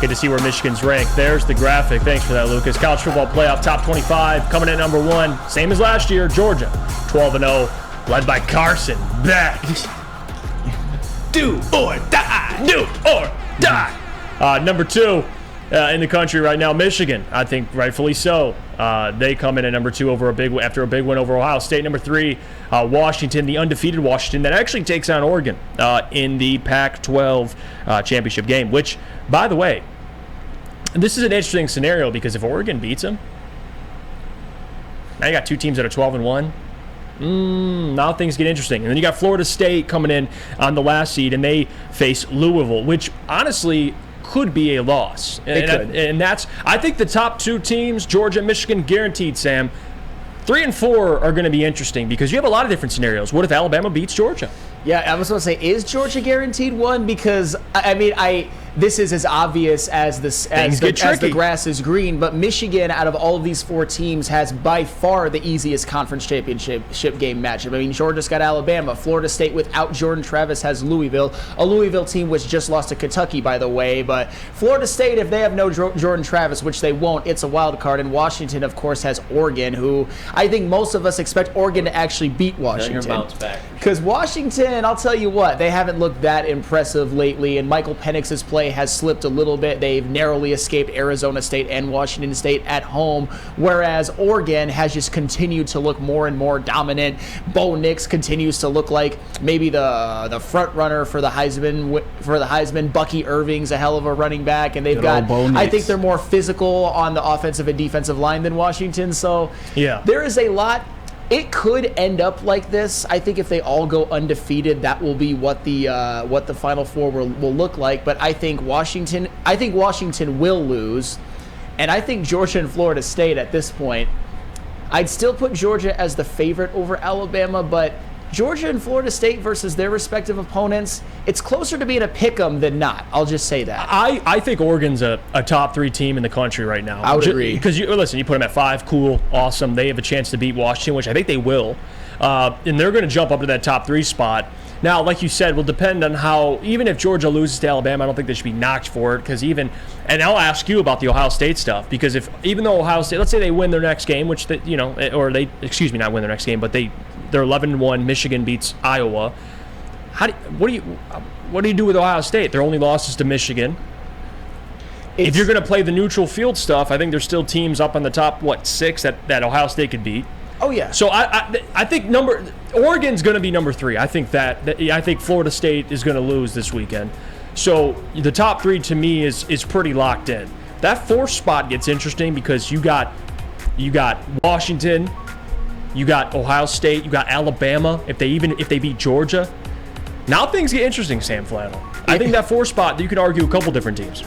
get to see where Michigan's ranked. There's the graphic. Thanks for that, Lucas. College football playoff top 25 coming in at number 1. Same as last year, Georgia, 12-0, led by Carson Beck. Do or die. Do or die. Number 2 in the country right now, Michigan. I think rightfully so. They come in at number 2 after a big win over Ohio State. Number 3, Washington, the undefeated Washington that actually takes on Oregon in the Pac-12 championship game. Which, by the way, this is an interesting scenario because if Oregon beats them, now you got 2 teams that are 12-1. Now things get interesting. And then you got Florida State coming in on the last seed, and they face Louisville, which honestly could be a loss. And that's, I think the top 2 teams, Georgia and Michigan, guaranteed, Sam. 3 and 4 are going to be interesting because you have a lot of different scenarios. What if Alabama beats Georgia? Yeah, I was going to say, is Georgia guaranteed one? Because, this is as obvious as the grass is green, but Michigan, out of all of these 4 teams, has by far the easiest conference championship game matchup. I mean, Georgia's got Alabama. Florida State, without Jordan Travis, has Louisville, a Louisville team which just lost to Kentucky, by the way. But Florida State, if they have no Jordan Travis, which they won't, it's a wild card. And Washington, of course, has Oregon, who I think most of us expect Oregon to actually beat Washington. Because Washington, I'll tell you what, they haven't looked that impressive lately, and Michael Penix's play has slipped a little bit. They've narrowly escaped Arizona State and Washington State at home, whereas Oregon has just continued to look more and more dominant. Bo Nix continues to look like maybe the front runner for the Heisman. Bucky Irving's a hell of a running back, and they've got, I think they're more physical on the offensive and defensive line than Washington. So yeah, there is a lot. It could end up like this. I think if they all go undefeated, that will be what the Final Four will look like. But I think Washington will lose, and I think Georgia and Florida State at this point, I'd still put Georgia as the favorite over Alabama, but Georgia and Florida State versus their respective opponents, it's closer to being a pick'em than not. I'll just say that. I think Oregon's a top 3 team in the country right now. I would agree. Because you put them at 5, cool, awesome. They have a chance to beat Washington, which I think they will. And they're going to jump up to that top 3 spot. Now, like you said, will depend on how, even if Georgia loses to Alabama, I don't think they should be knocked for it. And I'll ask you about the Ohio State stuff, because even though Ohio State, let's say they win their next game, which not win their next game, but they're 11-1. Michigan beats Iowa. What do you do with Ohio State? Their only loss is to Michigan. If you're going to play the neutral field stuff, I think there's still teams up on the top 6 that Ohio State could beat. Oh yeah. So I think Oregon's going to be number 3. I think I think Florida State is going to lose this weekend. So the top 3 to me is pretty locked in. That 4th spot gets interesting because you got Washington, you got Ohio State, you got Alabama. If they beat Georgia, now things get interesting. Sam Flannel. I think that 4th spot, you could argue a couple different teams.